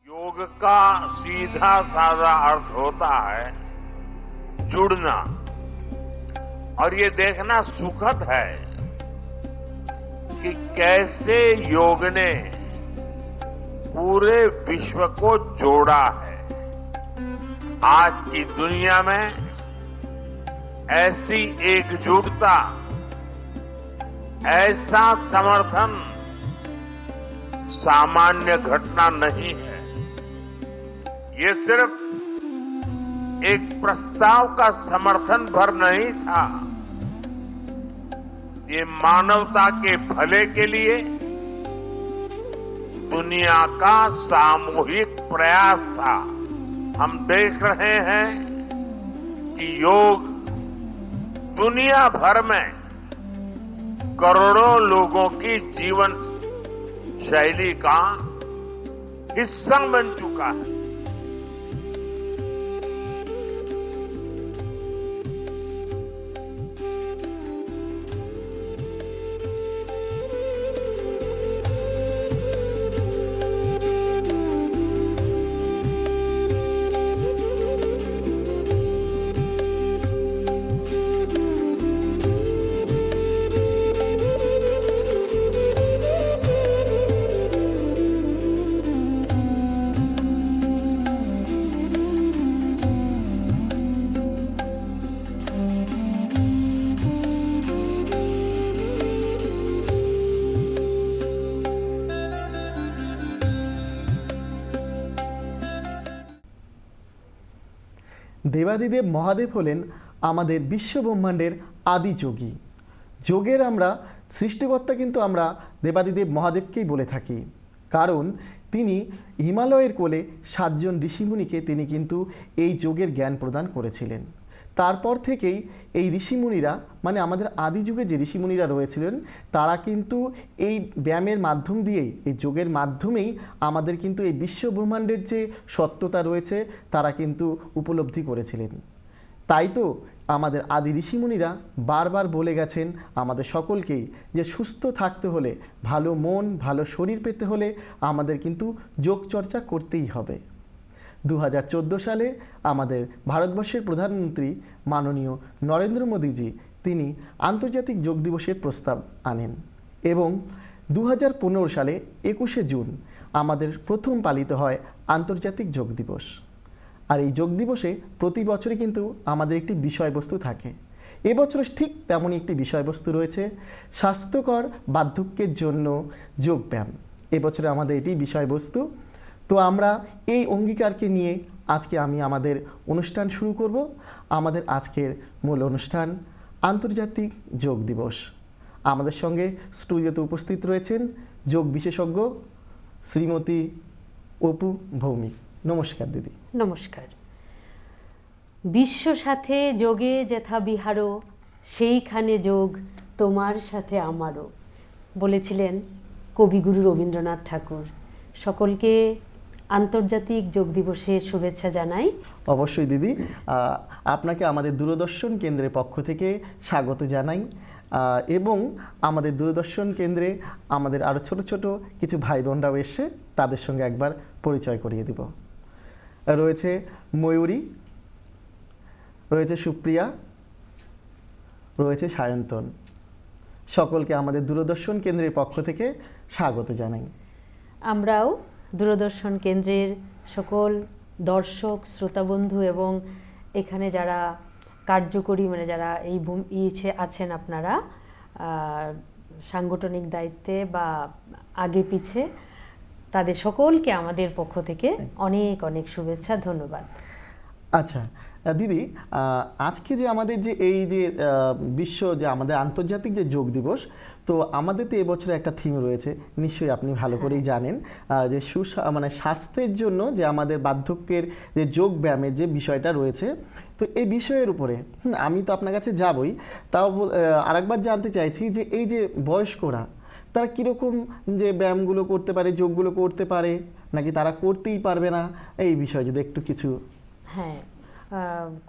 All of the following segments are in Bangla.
योग का सीधा साधा अर्थ होता है जुड़ना, और ये देखना सुखद है कि कैसे योग ने पूरे विश्व को जोड़ा है। आज की दुनिया में ऐसी एकजुटता, ऐसा समर्थन सामान्य घटना नहीं है। ये सिर्फ एक प्रस्ताव का समर्थन भर नहीं था, ये मानवता के भले के लिए दुनिया का सामूहिक प्रयास था। हम देख रहे हैं कि योग दुनिया भर में करोड़ों लोगों की जीवन शैली का हिस्सा बन चुका है। দেবাদিদেব মহাদেব হলেন আমাদের বিশ্বব্রহ্মাণ্ডের আদি যোগী। যোগের আমরা সৃষ্টিকর্তা কিন্তু আমরা দেবাদিদেব মহাদেবকেই বলে থাকি, কারণ তিনি হিমালয়ের কোলে 7 জন ঋষিমুনিকে তিনি কিন্তু এই যোগের জ্ঞান প্রদান করেছিলেন। তারপর থেকেই এই ঋষিমুনিরা, মানে আমাদের আদি যুগে যে ঋষিমুনিরা রয়েছিলেন, তারা কিন্তু এই ব্যায়ামের মাধ্যম দিয়েই, এই যোগের মাধ্যমেই আমাদের কিন্তু এই বিশ্বব্রহ্মাণ্ডের যে সত্যতা রয়েছে তারা কিন্তু উপলব্ধি করেছিলেন। তাই তো আমাদের আদি ঋষিমুনিরা বারবার বলে গেছেন আমাদের সকলকেই যে সুস্থ থাকতে হলে, ভালো মন, ভালো শরীর পেতে হলে আমাদের কিন্তু যোগচর্চা করতেই হবে। 2014 সালে আমাদের ভারতবর্ষের প্রধানমন্ত্রী মাননীয় নরেন্দ্র মোদীজি তিনি আন্তর্জাতিক যোগ দিবসের প্রস্তাব আনেন এবং 2015 সালে 21শে জুন আমাদের প্রথম পালিত হয় আন্তর্জাতিক যোগ দিবস। আর এই যোগ দিবসে প্রতি বছরে কিন্তু আমাদের একটি বিষয়বস্তু থাকে। এবছরে ঠিক তেমনই একটি বিষয়বস্তু রয়েছে, স্বাস্থ্যকর বার্ধক্যের জন্য যোগব্যায়াম। এবছরে আমাদের এটি বিষয়বস্তু। তো আমরা এই অঙ্গীকারকে নিয়ে আজকে আমি আমাদের অনুষ্ঠান শুরু করব। আমাদের আজকের মূল অনুষ্ঠান আন্তর্জাতিক যোগ দিবস। আমাদের সঙ্গে স্টুডিওতে উপস্থিত রয়েছেন যোগ বিশেষজ্ঞ শ্রীমতী অপু ভৌমিক। নমস্কার দিদি। নমস্কার। বিশ্ব সাথে যোগে যেথা বিহারো, সেইখানে যোগ তোমার সাথে আমারও, বলেছিলেন কবিগুরু রবীন্দ্রনাথ ঠাকুর। সকলকে আন্তর্জাতিক যোগ দিবসের শুভেচ্ছা জানাই। অবশ্যই দিদি, আপনাকে আমাদের দূরদর্শন কেন্দ্রের পক্ষ থেকে স্বাগত জানাই এবং আমাদের দূরদর্শন কেন্দ্রে আমাদের আরও ছোট ছোট কিছু ভাই বোনরাও এসে তাদের সঙ্গে একবার পরিচয় করিয়ে দিব। রয়েছে ময়ূরী, রয়েছে সুপ্রিয়া, রয়েছে সায়ন্তন। সকলকে আমাদের দূরদর্শন কেন্দ্রের পক্ষ থেকে স্বাগত জানাই। আমরাও দূরদর্শন কেন্দ্রের সকল দর্শক, শ্রোতাবন্ধু এবং এখানে যারা কার্যকরী, মানে যারা এই আছেন আপনারা সাংগঠনিক দায়িত্বে বা আগে পিছে, তাদের সকলকে আমাদের পক্ষ থেকে অনেক অনেক শুভেচ্ছা, ধন্যবাদ। আচ্ছা দিদি, আজকে যে আমাদের যে এই যে বিশ্ব যে আমাদের আন্তর্জাতিক যে যোগ দিবস, তো আমাদের তো এবছরে একটা থিম রয়েছে, নিশ্চয়ই আপনি ভালো করেই জানেন, যে মানে স্বাস্থ্যের জন্য যে আমাদের বার্ধক্যের যে যোগ ব্যায়ামের যে বিষয়টা রয়েছে। তো এই বিষয়ের উপরে আমি তো আপনার কাছে যাবই, তাও আরেকবার জানতে চাইছি যে এই যে বয়স্করা তারা কীরকম যে ব্যায়ামগুলো করতে পারে, যোগগুলো করতে পারে, নাকি তারা করতেই পারবে না, এই বিষয়ে যদি একটু কিছু। হ্যাঁ,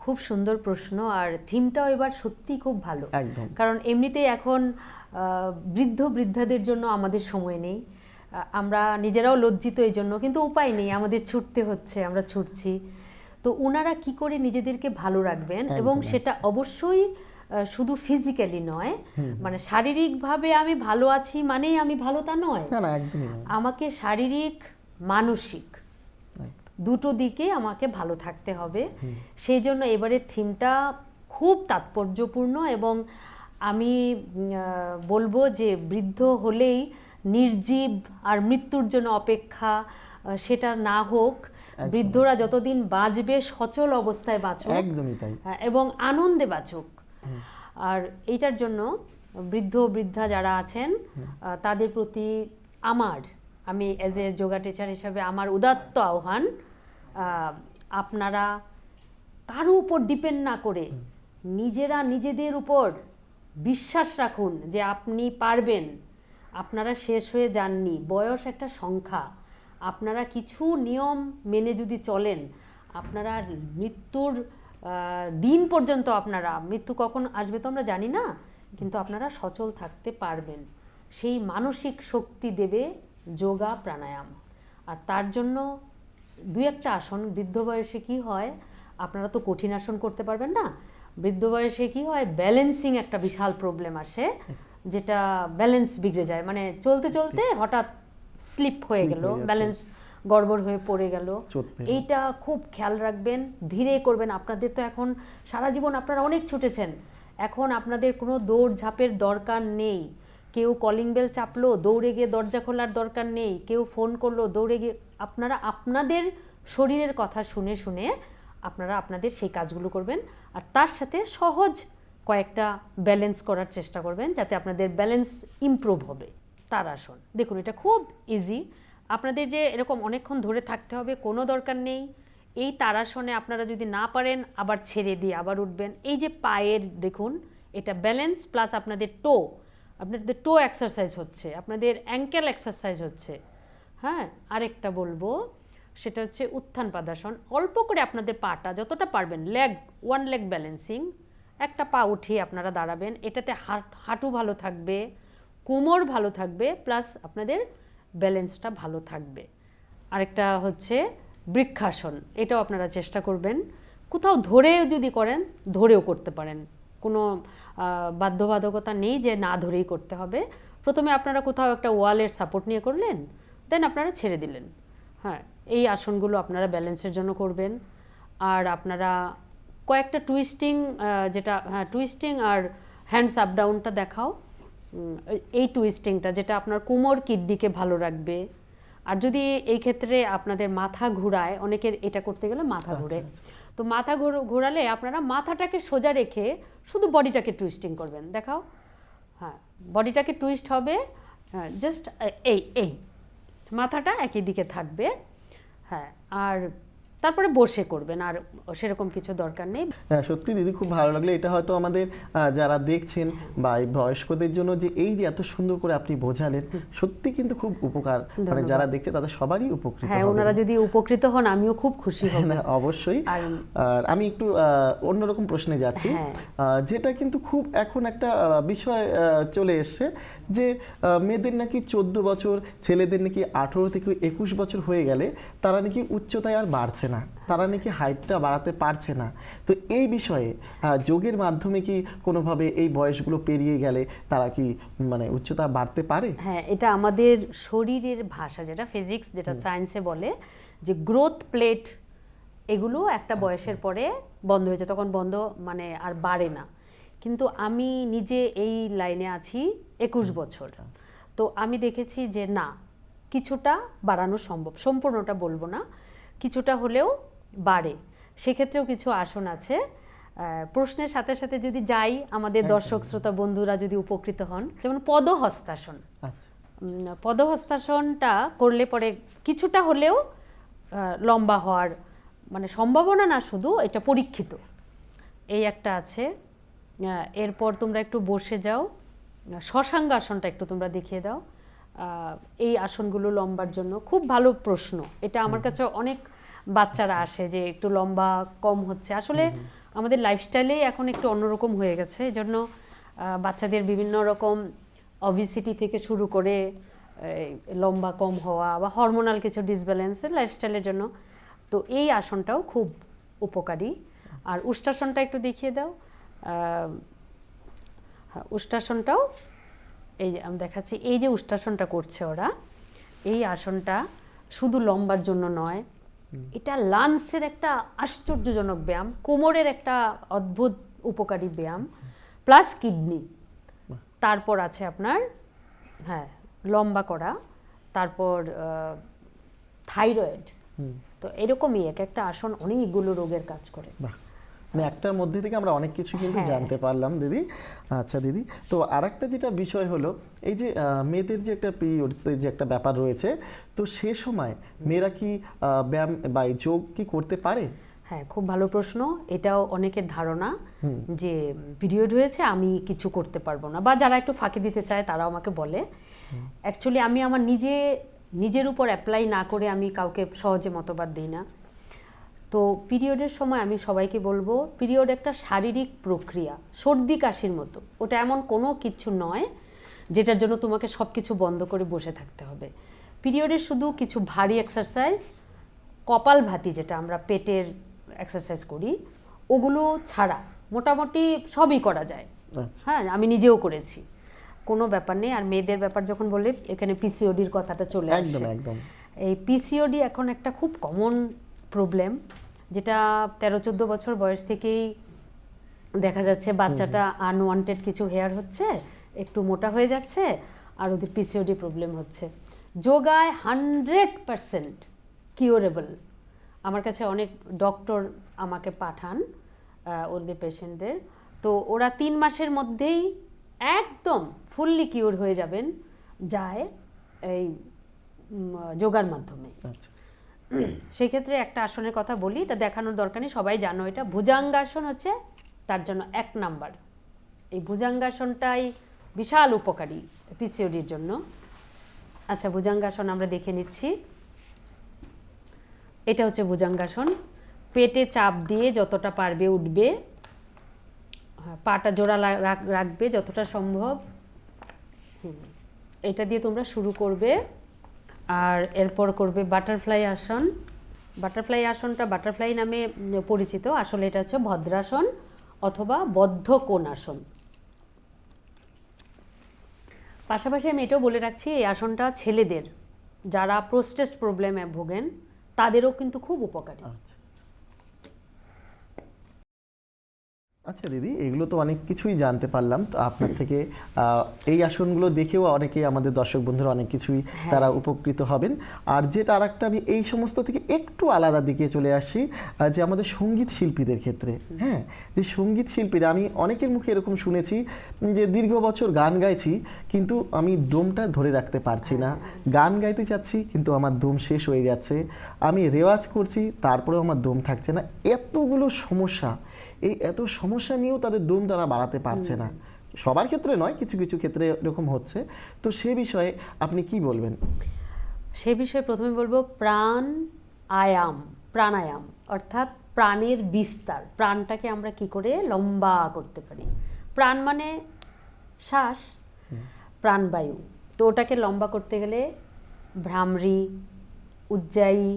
খুব সুন্দর প্রশ্ন, আর থিমটাও এবার সত্যি খুব ভালো। একদম। কারণ এমনিতেই এখন বৃদ্ধ বৃদ্ধাদের জন্য আমাদের সময় নেই, আমরা নিজেরাও লজ্জিত এই জন্য, কিন্তু উপায় নেই, আমাদের ছুটতে হচ্ছে, আমরা ছুটছি। তো ওনারা কি করে নিজেদেরকে ভালো রাখবেন, এবং সেটা অবশ্যই শুধু ফিজিক্যালি নয়, মানে শারীরিকভাবে আমি ভালো আছি মানেই আমি ভালো তা নয়, না না, একদমই নয়। আমাকে শারীরিক মানসিক একদম। দুটো দিকে আমাকে ভালো থাকতে হবে। সেই জন্য এবারের থিমটা খুব তাৎপর্যপূর্ণ, এবং আমি বলবো যে বৃদ্ধ হলেই নির্জীব আর মৃত্যুর জন্য অপেক্ষা, সেটা না হোক। বৃদ্ধরা যতদিন বাঁচবে সচল অবস্থায় বাঁচুক, একদমই তাই। এবং আনন্দে বাঁচুক। আর এইটার জন্য বৃদ্ধ বৃদ্ধা যারা আছেন তাদের প্রতি আমি অ্যাজ এ যোগা টিচার হিসাবে আমার উদাত্ত আহ্বান, আপনারা কারো উপর ডিপেন্ড না করে নিজেরা নিজেদের উপর বিশ্বাস রাখুন যে আপনি পারবেন। আপনারা শেষ হয়ে যাননি, বয়স একটা সংখ্যা। আপনারা কিছু নিয়ম মেনে যদি চলেন, আপনারা মৃত্যুর দিন পর্যন্ত, মৃত্যু কখন আসবে তো আমরা জানি না, কিন্তু আপনারা সচল থাকতে পারবেন। সেই মানসিক শক্তি দেবে যোগা প্রাণায়াম। আর তার জন্য দুই একটা আসন, বৃদ্ধ বয়সে কি হয়, আপনারা তো কঠিন আসন করতে পারবেন না, বৃদ্ধ বয়সে কি হয়, ব্যালেন্সিং একটা বিশাল প্রবলেম আসে, যেটা ব্যালেন্স বিগড়ে যায়, মানে চলতে চলতে হঠাৎ স্লিপ হয়ে গেল, ব্যালেন্স গড়বড় হয়ে পড়ে গেল। এইটা খুব খেয়াল রাখবেন, ধীরে করবেন। আপনাদের তো এখন সারা জীবন আপনারা অনেক ছুটেছেন, এখন আপনাদের কোনো দৌড় ঝাঁপের দরকার নেই। কেউ কলিং বেল চাপলো, দৌড়ে গিয়ে দরজা খোলার দরকার নেই, কেউ ফোন করলো, দৌড়ে গিয়ে, আপনারা আপনাদের শরীরের কথা শুনে শুনে আপনারা আপনাদের সেই কাজগুলো করবেন। আর তার সাথে সহজ কয়েকটা ব্যালেন্স করার চেষ্টা করবেন, যাতে আপনাদের ব্যালেন্স ইমপ্রুভ হবে। তারাসন দেখুন, এটা খুব ইজি, আপনাদের যে এরকম অনেকক্ষণ ধরে থাকতে হবে কোনো দরকার নেই। এই তারাসনে আপনারা যদি না পারেন আবার ছেড়ে দিয়ে আবার উঠবেন। এই যে পায়ের দেখুন, এটা ব্যালেন্স প্লাস আপনাদের টো এক্সারসাইজ হচ্ছে, আপনাদের অ্যাঙ্কেল এক্সারসাইজ হচ্ছে। হ্যাঁ, আরেকটা বলবো, সেটা হচ্ছে উত্থান পাদাসন। অল্প করে আপনাদের পাটা যতটা পারবেন, ওয়ান লেগ ব্যালেন্সিং, একটা পা উঠিয়ে আপনারা দাঁড়াবেন। এটাতে হাঁটু ভালো থাকবে, কোমর ভালো থাকবে, প্লাস আপনাদের ব্যালেন্সটা ভালো থাকবে। আরেকটা হচ্ছে বৃক্ষাসন, এটাও আপনারা চেষ্টা করবেন। কোথাও ধরেও যদি করেন, ধরেও করতে পারেন, কোনো বাধ্যবাধকতা নেই যে না ধরেই করতে হবে। প্রথমে আপনারা কোথাও একটা ওয়ালের সাপোর্ট নিয়ে করলেন, দেন আপনারা ছেড়ে দিলেন। হ্যাঁ, এই আসনগুলো আপনারা ব্যালেন্সের জন্য করবেন। আর আপনারা কয়েকটা টুইস্টিং, টুইস্টিং আর হ্যান্ডস আপ ডাউনটা দেখাও। এই টুইস্টিংটা যেটা আপনার কোমর কিডনিকে ভালো রাখবে। আর যদি এই ক্ষেত্রে আপনাদের মাথা ঘোরায়, অনেকের এটা করতে গেলে মাথা ঘোরে, তো মাথা ঘোরালে আপনারা মাথাটাকে সোজা রেখে শুধু বডিটাকে টুইস্টিং করবেন। দেখাও। হ্যাঁ, বডিটাকে টুইস্ট হবে, হ্যাঁ, জাস্ট এই মাথাটা একই দিকে থাকবে। হ্যাঁ, আর তারপরে বসে করবেন, আর সেরকম কিছু দরকার নেই। হ্যাঁ, সত্যি দিদি খুব ভালো লাগলো। এটা হয়তো আমাদের যারা দেখছেন বা এই বয়স্কদের জন্য যে এই যে এত সুন্দর করে আপনি বোঝালেন, সত্যি কিন্তু খুব উপকার, মানে যারা দেখছে তাদের সবারই উপকৃত হবে। হ্যাঁ, ওনারা যদি উপকৃত হন আমিও খুব খুশি হব। না, অবশ্যই। আর আমি একটু অন্যরকম প্রশ্নে যাচ্ছি, যেটা কিন্তু খুব এখন একটা বিষয় চলে এসছে, যে মেয়েদের নাকি 14 বছর, ছেলেদের নাকি 18 থেকে 21 বছর হয়ে গেলে তারা নাকি উচ্চতায় আর বাড়ছে না, তারা নাকি হাইটটা বাড়াতে পারছে না। তো এই বিষয়ে যোগের মাধ্যমে কি কোনোভাবে এই বয়সগুলো পেরিয়ে গেলে তারা কি মানে উচ্চতা বাড়তে পারে? হ্যাঁ, এটা আমাদের শরীরের ভাষা, যেটা ফিজিক্স, যেটা সায়েন্সে বলে যে গ্রোথ প্লেট, এগুলো একটা বয়সের পরে বন্ধ হয়ে যায়, তখন বন্ধ মানে আর বাড়ে না। কিন্তু আমি নিজে এই লাইনে আছি 21 বছর, তো আমি দেখেছি যে না, কিছুটা বাড়ানো সম্ভব, সম্পূর্ণটা বলবো না, কিছুটা হলেও বাড়ে। সেক্ষেত্রেও কিছু আসন আছে। প্রশ্নের সাথে সাথে যদি যাই, আমাদের দর্শক শ্রোতা বন্ধুরা যদি উপকৃত হন, যেমন পদহস্তাসন। পদহস্তাসনটা করলে পরে কিছুটা হলেও লম্বা হওয়ার মানে সম্ভাবনা, না শুধু এটা পরীক্ষিত। এই একটা আছে। এরপর তোমরা একটু বসে যাও, শশাঙ্গ আসনটা একটু তোমরা দেখিয়ে দাও। এই আসনগুলো লম্বার জন্য খুব ভালো প্রশ্ন। এটা আমার কাছে অনেক বাচ্চারা আসে যে একটু লম্বা কম হচ্ছে। আসলে আমাদের লাইফস্টাইলেই এখন একটু অন্যরকম হয়ে গেছে, এই জন্য বাচ্চাদের বিভিন্ন রকম অবিসিটি থেকে শুরু করে লম্বা কম হওয়া বা হরমোনাল কিছু ডিসব্যালেন্স লাইফস্টাইলের জন্য। তো এই আসনটাও খুব উপকারী। আর উষ্ট্রাসনটা একটু দেখিয়ে দাও। হ্যাঁ, উষ্ট্রাসনটাও এই যে আমি দেখাচ্ছি, এই যে উষ্ট্রাসনটা করছে ওরা, এই আসনটা শুধু লম্বার জন্য নয়, এটা লাঞ্চের একটা আশ্চর্যজনক ব্যায়াম, কোমরের একটা অদ্ভুত উপকারী ব্যায়াম, প্লাস কিডনি। তারপর আছে আপনার হ্যাঁ লম্বা করা, তারপর থাইরয়েড। তো এরকমই এক একটা আসন অনেকগুলো রোগের কাজ করে। বাহ, মানে একটার মধ্যে থেকে আমরা অনেক কিছু কিন্তু জানতে পারলাম দিদি। আচ্ছা দিদি, তো আরেকটা যেটা বিষয় হলো এই যে মেয়েদের যে একটা পিরিয়ডসের যে একটা ব্যাপার রয়েছে, তো সে সময় মেয়েরা কি ব্যায়াম বা যোগ কি করতে পারে? হ্যাঁ, খুব ভালো প্রশ্ন। এটাও অনেকের ধারণা যে পিরিয়ড হয়েছে আমি কিছু করতে পারবো না, বা যারা একটু ফাঁকি দিতে চায় তারাও আমাকে বলে। অ্যাকচুয়ালি আমি আমার নিজের উপর অ্যাপ্লাই না করে আমি কাউকে সহজে মতবাদ দিই না। তো পিরিয়ডের সময় আমি সবাইকে বলবো, পিরিয়ড একটা শারীরিক প্রক্রিয়া, সর্দি কাশির মতো। ওটা এমন কোনো কিছু নয় যেটার জন্য তোমাকে সব কিছু বন্ধ করে বসে থাকতে হবে। পিরিয়ডের শুধু কিছু ভারী এক্সারসাইজ, কপালভাতি যেটা আমরা পেটের এক্সারসাইজ করি, ওগুলো ছাড়া মোটামুটি সবই করা যায়। হ্যাঁ, আমি নিজেও করেছি, কোনো ব্যাপার নেই। আর মেয়েদের ব্যাপার যখন বলি, এখানে পিসিওডির কথাটা চলে আসে। একদম একদম। এই পিসিওডি এখন একটা খুব কমন প্রবলেম, যেটা 13-14 বছর বয়স থেকেই দেখা যাচ্ছে বাচ্চাটা আনওয়ান্টেড কিছু হেয়ার হচ্ছে, একটু মোটা হয়ে যাচ্ছে, আর ওদের পিসিওডি প্রবলেম হচ্ছে। যোগায় 100% কিউরেবল। আমার কাছে অনেক ডক্টর আমাকে পাঠান ওদের পেশেন্টদের, তো ওরা 3 মাসের মধ্যেই একদম ফুললি কিউর হয়ে যাবেন যায় এই যোগার মাধ্যমে। আচ্ছা, সেই ক্ষেত্রে একটা আসনের কথা বলি, এটা দেখানোর দরকার নেই, সবাই জানো এটা। ভুজাঙ্গাসন হচ্ছে তার জন্য 1 নাম্বার। এই ভুজাঙ্গাসনটাই বিশাল উপকারী পিসিওডির জন্য। আচ্ছা, ভুজাঙ্গাসন আমরা দেখে নিচ্ছি। এটা হচ্ছে ভুজাঙ্গাসন। পেটে চাপ দিয়ে যতটা পারবে উঠবে, পাটা জোড়া রাখবে যতটা সম্ভব। এটা দিয়ে তোমরা শুরু করবে, আর এরপর করবে বাটারফ্লাই আসন। বাটারফ্লাই আসনটা বাটারফ্লাই নামে পরিচিত, আসলে এটা হচ্ছে ভদ্রাসন অথবা বদ্ধ কোণাসন। পাশাপাশি আমি এটাও বলে রাখছি, এই আসনটা ছেলেদের যারা প্রোস্টেট প্রবলেমে ভোগেন তাদেরও কিন্তু খুব উপকারী। আচ্ছা দিদি, এগুলো তো অনেক কিছুই জানতে পারলাম তো আপনার থেকে। এই আসনগুলো দেখেও অনেকেই আমাদের দর্শক বন্ধুরা অনেক কিছুই তারা উপকৃত হবেন। আর যেটা আরেকটা আমি এই সমস্ত থেকে একটু আলাদা দিকে চলে আসি, যে আমাদের সঙ্গীত শিল্পীদের ক্ষেত্রে, হ্যাঁ, যে সঙ্গীত শিল্পীরা আমি অনেকের মুখে এরকম শুনেছি যে দীর্ঘ বছর গান গাইছি কিন্তু আমি দমটা ধরে রাখতে পারছি না, গান গাইতে চাচ্ছি কিন্তু আমার দম শেষ হয়ে যাচ্ছে, আমি রেওয়াজ করছি তারপরেও আমার দম থাকছে না। এতগুলো সমস্যা, এই এত সমস্যা নিয়েও তাদের দম তারা বাড়াতে পারছে না। সবার ক্ষেত্রে নয়, কিছু কিছু ক্ষেত্রে এরকম হচ্ছে। তো সে বিষয়ে আপনি কি বলবেন? সে বিষয়ে প্রথমে বলবো প্রাণায়াম, অর্থাৎ প্রাণের বিস্তার। প্রাণটাকে আমরা কি করে লম্বা করতে পারি। প্রাণ মানে শ্বাস, প্রাণবায়ু। তো ওটাকে লম্বা করতে গেলে ভ্রামরী, উজ্জায়ী,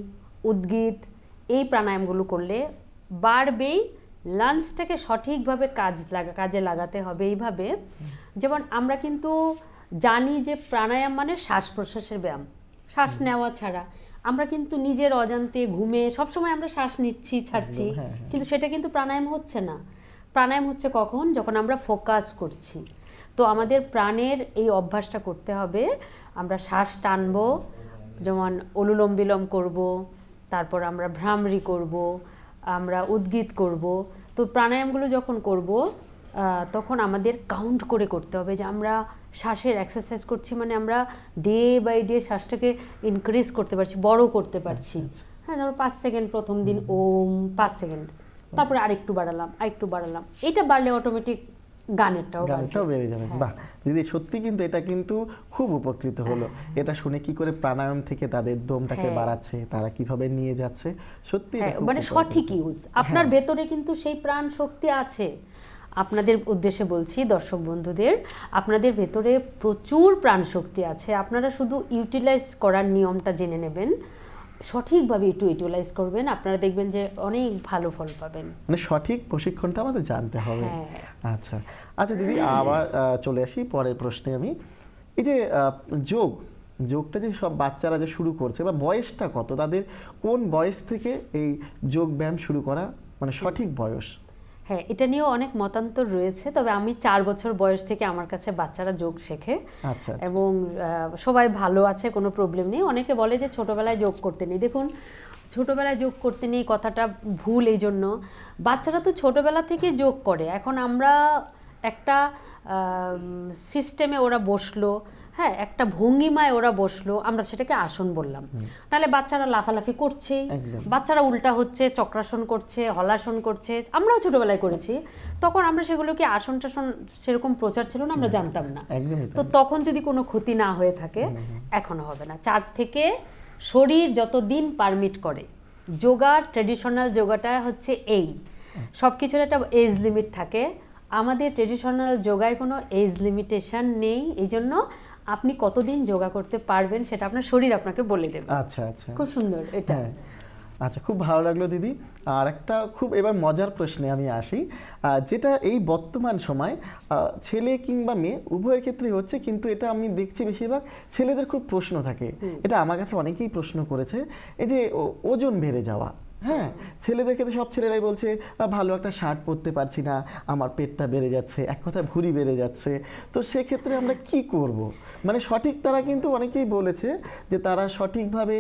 উদ্গীত, এই প্রাণায়ামগুলো করলে বাড়বেই। লাঞ্চটাকে সঠিকভাবে কাজে লাগাতে হবে এইভাবে, যেমন আমরা কিন্তু জানি যে প্রাণায়াম মানে শ্বাস প্রশ্বাসের ব্যায়াম, শ্বাস নেওয়া ছাড়া। আমরা কিন্তু নিজের অজান্তে ঘুমে সবসময় আমরা শ্বাস নিচ্ছি ছাড়ছি, কিন্তু সেটা কিন্তু প্রাণায়াম হচ্ছে না। প্রাণায়াম হচ্ছে কখন, যখন আমরা ফোকাস করছি। তো আমাদের প্রাণের এই অভ্যাসটা করতে হবে। আমরা শ্বাস টানবো, যেমন অনুলোম বিলোম করব, তারপর আমরা ভ্রামরী করব, আমরা উদ্গীত করব। তো প্রাণায়ামগুলো যখন করব তখন আমাদের কাউন্ট করে করতে হবে, যে আমরা শ্বাসের এক্সারসাইজ করছি মানে আমরা ডে বাই ডে শ্বাসটাকে ইনক্রিজ করতে পারছি, বড় করতে পারছি। হ্যাঁ, ধরো 5 সেকেন্ড প্রথম দিন ওম 5 সেকেন্ড, তারপরে আরেকটু বাড়ালাম। এটা বাড়লে অটোমেটিক গানেরটাও গানটাও বেড়ে যাবে। বাহ দিদি, সত্যি কিন্তু এটা কিন্তু খুব উপকৃত হলো এটা শুনে, কি করে প্রাণায়াম থেকে তাদের দমটাকে বাড়াচ্ছে, তারা কিভাবে নিয়ে যাচ্ছে, সত্যি এটা খুব মানে সঠিক ইউজ। আপনার ভেতরে কিন্তু সেই প্রাণ শক্তি আছে। আপনাদের উদ্দেশ্যে বলছি, দর্শক বন্ধুদের, আপনাদের ভেতরে প্রচুর প্রাণ শক্তি আছে। আপনারা শুধু ইউটিলাইজ করার নিয়মটা জেনে নেবেন, সঠিকভাবে একটু ইউটিলাইজ করবেন, আপনারা দেখবেন যে অনেক ভালো ফল পাবেন। মানে সঠিক প্রশিক্ষণটা আমাদের জানতে হবে। আচ্ছা আচ্ছা দিদি, আবার চলে আসি পরের প্রশ্নে আমি। এই যে যোগটা যে সব বাচ্চারা যে শুরু করছে, বা বয়সটা কত তাদের, কোন বয়স থেকে এই যোগ ব্যায়াম শুরু করা মানে সঠিক বয়স? হ্যাঁ, এটা নিয়েও অনেক মতান্তর রয়েছে, তবে আমি 4 বছর বয়স থেকে আমার কাছে বাচ্চারা যোগ শেখে। আচ্ছা। এবং সবাই ভালো আছে, কোনো প্রবলেম নেই। অনেকে বলে যে ছোটবেলায় যোগ করতে নেই। দেখুন, ছোটবেলায় যোগ করতে নেই কথাটা ভুল। এই জন্য বাচ্চারা তো ছোটবেলা থেকে যোগ করে। এখন আমরা একটা সিস্টেমে ওরা বসলো, হ্যাঁ, একটা ভঙ্গিমায় ওরা বসলো, আমরা সেটাকে আসন বললাম। নাহলে বাচ্চারা লাফালাফি করছে, বাচ্চারা উল্টা হচ্ছে, চক্রাসন করছে, হলাসন করছে। আমরাও ছোটবেলায় করেছি, তখন আমরা সেগুলোকে আসন টাসন সেরকম প্রচার ছিল না, আমরা জানতাম না। তো তখন যদি কোনো ক্ষতি না হয়ে থাকে, এখনো হবে না। 4 থেকে শরীর যতদিন পারমিট করে, যোগা, ট্রেডিশনাল যোগাটা হচ্ছে এই, সব কিছুর একটা এজ লিমিট থাকে। আমাদের ট্রেডিশনাল যোগায় কোনো এজ লিমিটেশন নেই। এই জন্য আপনি কতদিন যোগা করতে পারবেন সেটা আপনার শরীর আপনাকে বলে দেবে। আচ্ছা আচ্ছা, খুব সুন্দর এটা। আচ্ছা, খুব ভালো লাগলো দিদি। আর একটা খুব এবার মজার প্রশ্নে আমি আসি, যেটা এই বর্তমান সময় ছেলে কিংবা মেয়ে উভয়ের ক্ষেত্রেই হচ্ছে, কিন্তু এটা আমি দেখছি বেশিরভাগ ছেলেদের খুব প্রশ্ন থাকে। এটা আমার কাছে অনেকেই প্রশ্ন করেছে, এই যে ওজন বেড়ে যাওয়া। হ্যাঁ, ছেলেদের ক্ষেত্রে সব ছেলেরাই বলছে ভালো একটা শার্ট পরতে পারছি না, আমার পেটটা বেড়ে যাচ্ছে, এক কথায় ভুঁড়ি বেড়ে যাচ্ছে। তো সেক্ষেত্রে আমরা কি করব? মানে সঠিক, তারা কিন্তু অনেকেই বলেছে যে তারা সঠিকভাবে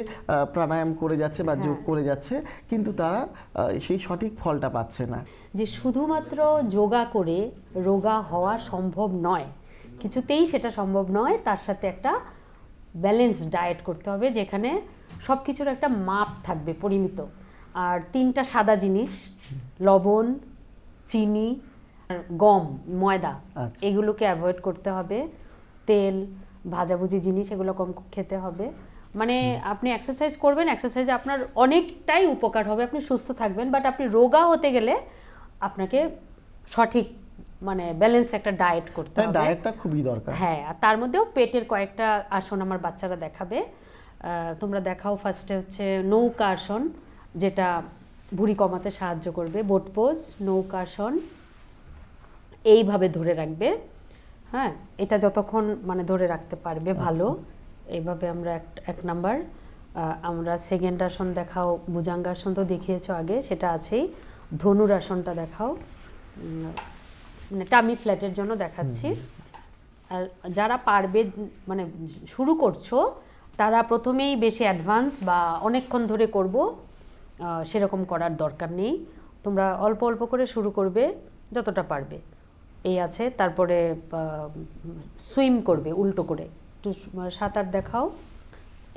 প্রাণায়াম করে যাচ্ছে বা যোগ করে যাচ্ছে, কিন্তু তারা সেই সঠিক ফলটা পাচ্ছে না। যে শুধুমাত্র যোগা করে রোগা হওয়া সম্ভব নয়, কিছুতেই সেটা সম্ভব নয়। তার সাথে একটা ব্যালেন্স ডায়েট করতে হবে, যেখানে সব কিছুর একটা মাপ থাকবে, পরিমিত। আর 3টা সাদা জিনিস, লবণ, চিনি আর গম, ময়দা, এগুলোকে অ্যাভয়েড করতে হবে। তেল, ভাজাভুজি জিনিস এগুলো কম খেতে হবে। মানে আপনি এক্সারসাইজ করবেন, এক্সারসাইজে আপনার অনেকটাই উপকার হবে, আপনি সুস্থ থাকবেন। বাট আপনি রোগা হতে গেলে আপনাকে সঠিক মানে ব্যালেন্স একটা ডায়েট করতে হবে। ডায়েটটা খুবই দরকার। হ্যাঁ, আর তার মধ্যেও পেটের কয়েকটা আসন আমার বাচ্চারা দেখাবে। তোমরা দেখাও। ফার্স্টে হচ্ছে নৌকা আসন, যেটা ভুঁড়ি কমাতে সাহায্য করবে। বোট পোজ, নৌকা আসন, এইভাবে ধরে রাখবে। হ্যাঁ, এটা যতক্ষণ মানে ধরে রাখতে পারবে ভালো। এইভাবে আমরা এক নাম্বার। আমরা সেকেন্ড আসন দেখাও। ভুজঙ্গাসন তো দেখিয়েছো আগে, সেটা আছেই। ধনুরাসনটা দেখাও, মানে টামি ফ্ল্যাটের জন্য দেখাচ্ছি। আর যারা পারবে, মানে শুরু করছো, তারা প্রথমেই বেশি অ্যাডভান্স বা অনেকক্ষণ ধরে করব সেরকম করার দরকার নেই। তোমরা অল্প অল্প করে শুরু করবে, যতটা পারবে। এই আছে। তারপরে সুইম করবে উল্টো করে, একটু সাঁতার দেখাও।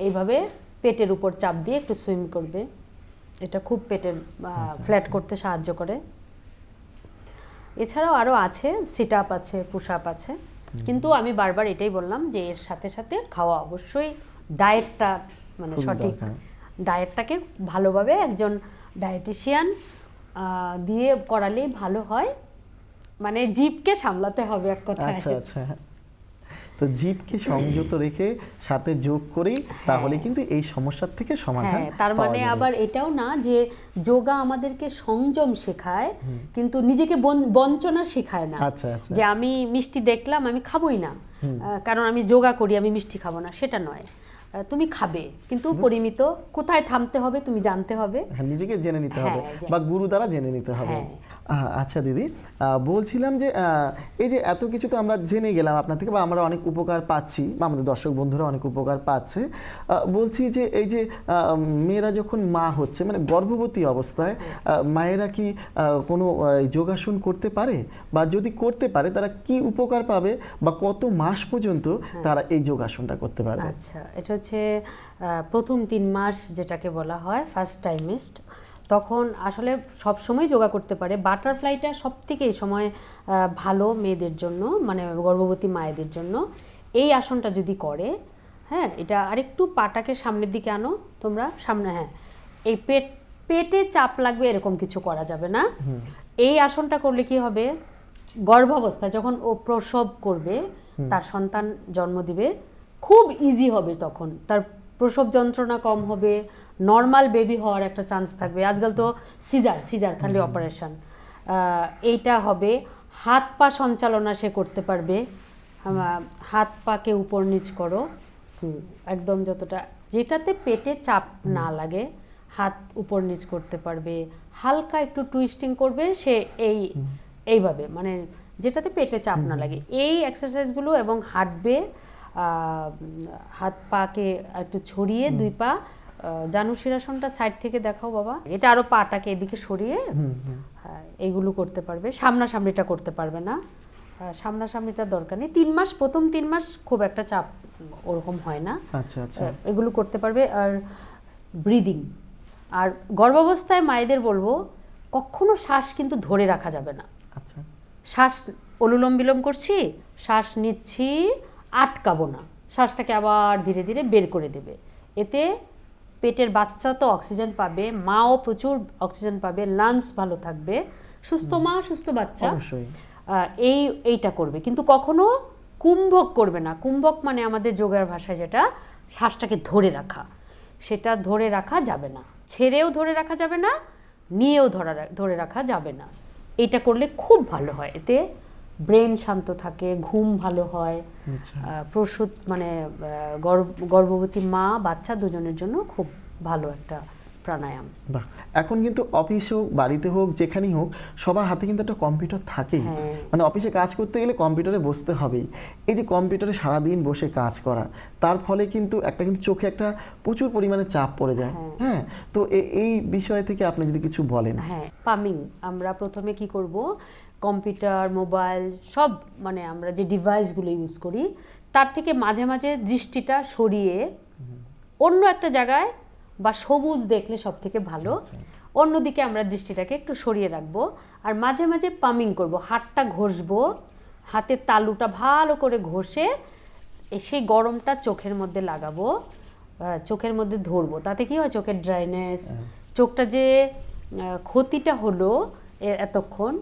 এইভাবে পেটের উপর চাপ দিয়ে একটু সুইম করবে, এটা খুব পেটের ফ্ল্যাট করতে সাহায্য করে। এছাড়াও আরও আছে, সিট আপ আছে, পুশ আপ আছে। কিন্তু আমি বারবার এটাই বললাম যে এর সাথে সাথে খাওয়া অবশ্যই, ডায়েটটা মানে সঠিক ডায়েটটাকে ভালোভাবে একজন ডায়েটিশিয়ান দিয়ে করালেই ভালো হয়। মানে জিভকে সামলাতে হবে এক কথায়। আচ্ছা আচ্ছা, তো জিভকে সংযত রেখে সাথে যোগ করেই তাহলে কিন্তু এই সমস্যার থেকে সমাধান। তার মানে আবার এটাও না যে যোগা আমাদেরকে সংযম শেখায়, কিন্তু নিজেকে বঞ্চনা শেখায় না। আচ্ছা আচ্ছা, যে আমি মিষ্টি দেখলাম আমি খাবোই না, কারণ আমি যোগা করি আমি মিষ্টি খাবো না, সেটা নয়। তুমি খাবে, কিন্তু পরিমিত। কোথায় থামতে হবে তুমি জানতে হবে, নিজেকে জেনে নিতে হবে বা গুরু দ্বারা জেনে নিতে হবে। আচ্ছা দিদি, বলছিলাম যে এই যে এত কিছু তো আমরা জেনে গেলাম আপনার থেকে, বা আমরা অনেক উপকার পাচ্ছি, বা আমাদের দর্শক বন্ধুরা অনেক উপকার পাচ্ছে। বলছি যে এই যে মেয়েরা যখন মা হচ্ছে, মানে গর্ভবতী অবস্থায় মায়েরা কি কোনো যোগাসন করতে পারে, বা যদি করতে পারে তারা কি উপকার পাবে, বা কত মাস পর্যন্ত তারা এই যোগাসনটা করতে পারবে? আচ্ছা, এটা হচ্ছে প্রথম 3 মাস যেটাকে বলা হয় ফার্স্ট ট্রাইমেস্টার। তখন আসলে সব সময় যোগা করতে পারে। বাটারফ্লাইটা সব থেকে এই সময় ভালো মেয়েদের জন্য, মানে গর্ভবতী মায়েদের জন্য। এই আসনটা যদি করে, হ্যাঁ, এটা আরেকটু পাটাকে সামনের দিকে আনো তোমরা, সামনে, হ্যাঁ, এই পেটে চাপ লাগবে এরকম কিছু করা যাবে না। এই আসনটা করলে কি হবে, গর্ভাবস্থায় যখন ও প্রসব করবে, তার সন্তান জন্ম দিবে, খুব ইজি হবে, তখন তার প্রসব যন্ত্রণা কম হবে, নর্মাল বেবি হওয়ার একটা চান্স থাকবে। আজকাল তো সিজার খালি অপারেশন। এইটা হবে, হাত পা সঞ্চালনা সে করতে পারবে, হাত পাকে উপর নিচ করো, একদম যতটা, যেটাতে পেটে চাপ না লাগে, হাত উপর নিচ করতে পারবে, হালকা একটু টুইস্টিং করবে সে, এইভাবে, মানে যেটাতে পেটে চাপ না লাগে, এই এক্সারসাইজগুলো, এবং হাঁটবে, হাত পাকে একটু ছড়িয়ে দুই পা, জানু শিরাসনটা সাইড থেকে দেখাও বাবা, এটা আরো পাটাকে এদিকে সরিয়ে, হ্যাঁ, এইগুলো করতে পারবে। সামনাসামনিটা করতে পারবে না, সামনাসামনিটা দরকার নেই। 3 মাস, প্রথম 3 মাস খুব একটা চাপ ওরকম হয় না। আচ্ছা আচ্ছা, এগুলো করতে পারবে। আর ব্রিদিং, আর গর্ভাবস্থায় মায়েদের বলবো কখনো শ্বাস কিন্তু ধরে রাখা যাবে না। আচ্ছা, শ্বাস অনুলোম বিলোম করছি, শ্বাস নিচ্ছি, আটকাবো না, শ্বাসটাকে আবার ধীরে ধীরে বের করে দেবে। এতে পেটের বাচ্চা তো অক্সিজেন পাবে, মাও প্রচুর অক্সিজেন পাবে, লাংস ভালো থাকবে, সুস্থ মা সুস্থ বাচ্চা। অবশ্যই এইটা করবে, কিন্তু কখনো কুম্ভক করবে না। কুম্ভক মানে আমাদের যোগের ভাষায় যেটা, শ্বাসটাকে ধরে রাখা, সেটা ধরে রাখা যাবে না, ছেড়েও ধরে রাখা যাবে না, নিয়েও ধরে রাখা যাবে না। এটা করলে খুব ভালো হয়, এতে ব্রেন শান্ত থাকে, ঘুম ভালো হয়, প্রসূত মানে গর্ভবতী মা বাচ্চা দুজনের জন্য খুব ভালো একটা প্রাণায়াম। বাহ, এখন কিন্তু অফিস হোক বাড়িতে হোক যেখানেই হোক সবার হাতে কিন্তু একটা কম্পিউটার থাকেই। মানে অফিসে কাজ করতে গেলে কম্পিউটারে বসতে হবেই। এই যে কম্পিউটারে সারাদিন বসে কাজ করা, তার ফলে কিন্তু চোখে একটা প্রচুর পরিমাণে চাপ পড়ে যায়। হ্যাঁ, তো এই বিষয় থেকে আপনি যদি কিছু বলেন। হ্যাঁ, পামিং আমরা প্রথমে কি করব, কম্পিউটার, মোবাইল সব, মানে আমরা যে ডিভাইসগুলো ইউজ করি, তার থেকে মাঝে মাঝে দৃষ্টিটা সরিয়ে অন্য একটা জায়গায়, বা সবুজ দেখলে সব থেকে ভালো, অন্যদিকে আমরা দৃষ্টিটাকে একটু সরিয়ে রাখবো। আর মাঝে মাঝে পামিং করব, হাতটা ঘষবো, হাতের তালুটা ভালো করে ঘষে সেই গরমটা চোখের মধ্যে লাগাবো, চোখের মধ্যে ধরবো। তাতে কি হয়, চোখের ড্রাইনেস, চোখটা যে ক্ষতিটা হলো এতক্ষণ,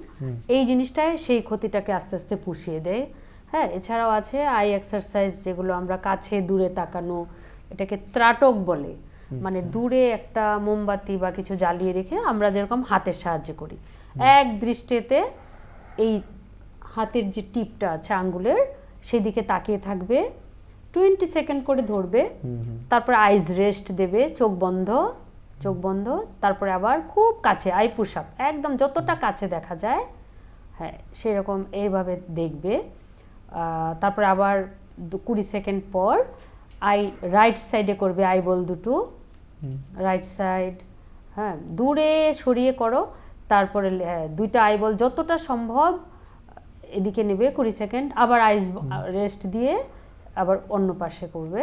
এই জিনিসটায় সেই ক্ষতিটাকে আস্তে আস্তে পুষিয়ে দেয়। হ্যাঁ, এছাড়াও আছে আই এক্সারসাইজ, যেগুলো আমরা কাছে দূরে তাকানো, এটাকে ত্রাটক বলে, মানে দূরে একটা মোমবাতি বা কিছু জ্বালিয়ে রেখে আমরা যেরকম হাতের সাহায্যে করি, এক দৃষ্টিতে এই হাতের যে টিপটা আছে আঙ্গুলের, সেদিকে তাকিয়ে থাকবে, 20 সেকেন্ড করে ধরবে, তারপর আইজ রেস্ট দেবে, চোখ বন্ধ, তারপরে আবার খুব কাছে আই পুশ আপ, একদম যতটা কাছে দেখা যায়, হ্যাঁ সেরকম এইভাবে দেখবে। তারপরে আবার 20 সেকেন্ড পর আই রাইট সাইডে করবে, আই বল দুটো রাইট সাইড, হ্যাঁ দূরে সরিয়ে করো, তারপরে দুইটা আই বল যতটা সম্ভব এদিকে নেবে 20 সেকেন্ড, আবার আইস রেস্ট দিয়ে আবার অন্য পাশে করবে।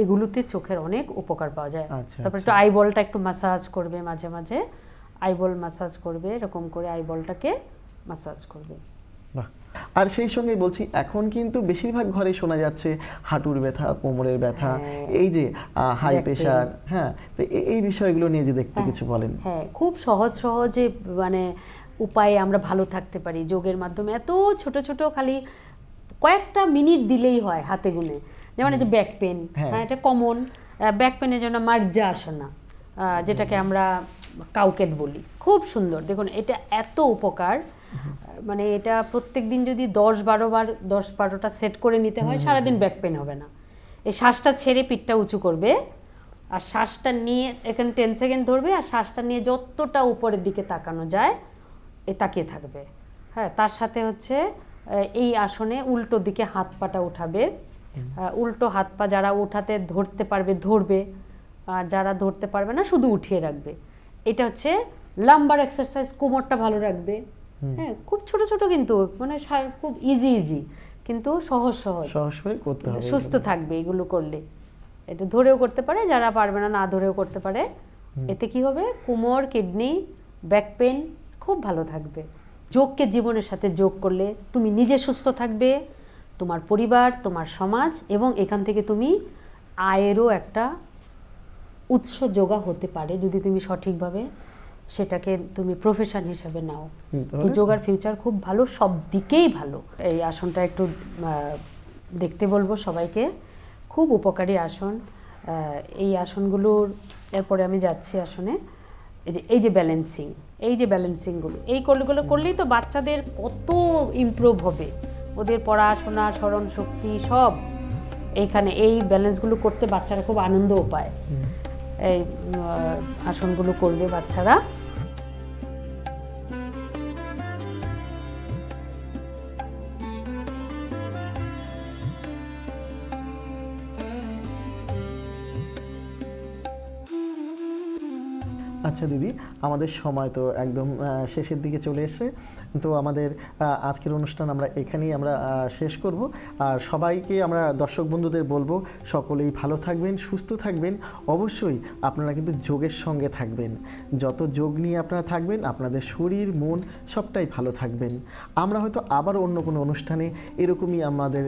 এগুলোতে চোখের অনেক উপকার পাওয়া যায়। তারপর একটু আই বলটা একটু ম্যাসাজ করবে, মাঝে মাঝে আই বল ম্যাসাজ করবে, এরকম করে আই বলটাকে ম্যাসাজ করবে। আর সেই সঙ্গে বলছি, এখন কিন্তু বেশিরভাগ ঘরে শোনা যাচ্ছে হাঁটুর ব্যথা, কোমরের ব্যথা, এই যে হাই প্রেশার, হ্যাঁ, তো এই বিষয়গুলো নিয়ে যদি একটু কিছু বলেন। হ্যাঁ, খুব সহজে মানে উপায়ে আমরা ভালো থাকতে পারি যোগের মাধ্যমে। এত ছোট ছোট খালি কয়েকটা মিনিট দিলেই হয় হাতে গুনে। যেমন এই যে ব্যাক পেন, হ্যাঁ এটা কমন, ব্যাক পেনের জন্য মার্জাসনা, যেটাকে আমরা কাউকেট বলি, খুব সুন্দর। দেখুন এটা এত উপকার, মানে এটা প্রত্যেক দিন যদি 10-12টা সেট করে নিতে হয়, সারাদিন ব্যাক পেন হবে না। এই শ্বাসটা ছেড়ে পিঠটা উঁচু করবে, আর শ্বাসটা নিয়ে এখানে 10 সেকেন্ড ধরবে, আর শ্বাসটা নিয়ে যতটা উপরের দিকে তাকানো যায় তাকিয়ে থাকবে। হ্যাঁ, তার সাথে হচ্ছে এই আসনে উল্টো দিকে হাত পাটা উঠাবে, উল্টো হাত পা যারা উঠাতে ধরতে পারবে ধরবে, আর যারা ধরতে পারবে না শুধু উঠিয়ে রাখবে। এটা হচ্ছে লাম্বার এক্সারসাইজ, কোমরটা ভালো রাখবে। হ্যাঁ, খুব ছোট ছোট, কিন্তু মানে খুব ইজি, কিন্তু সহজ করতে হবে, সুস্থ থাকবে এগুলো করলে। এটা ধরেও করতে পারে, যারা পারবে না ধরেও করতে পারে, এতে কি হবে, কোমর, কিডনি, ব্যাক পেন খুব ভালো থাকবে। যোগকে জীবনের সাথে যোগ করলে তুমি নিজে সুস্থ থাকবে, তোমার পরিবার, তোমার সমাজ, এবং এখান থেকে তুমি আয়েরও একটা উৎস যোগা হতে পারে যদি তুমি সঠিকভাবে সেটাকে তুমি প্রফেশন হিসাবে নাও। তো যোগার ফিউচার খুব ভালো, সব দিকেই ভালো। এই আসনটা একটু দেখতে বলবো সবাইকে, খুব উপকারী আসন। এই আসনগুলোর এরপরে আমি যাচ্ছি আসনে। এই যে ব্যালেন্সিংগুলো এই করলেই তো বাচ্চাদের কত ইমপ্রুভ হবে, ওদের পড়াশোনা, স্মরণ শক্তি সব এইখানে এই ব্যালেন্সগুলো করতে বাচ্চারা খুব আনন্দও পায়। এই আসনগুলো করবে বাচ্চারা। আচ্ছা দিদি, আমাদের সময় তো একদম শেষের দিকে চলে এসে, তো আমাদের আজকের অনুষ্ঠান আমরা এখানেই শেষ করব। আর সবাইকে আমরা দর্শক বন্ধুদের বলবো সকলেই ভালো থাকবেন, সুস্থ থাকবেন। অবশ্যই আপনারা কিন্তু যোগের সঙ্গে থাকবেন। যত যোগ নিয়ে আপনারা থাকবেন, আপনাদের শরীর মন সবটাই ভালো থাকবেন। আমরা হয়তো আবার অন্য কোনো অনুষ্ঠানে এরকমই আমাদের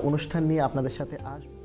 অনুষ্ঠান নিয়ে আপনাদের সাথে আসবো।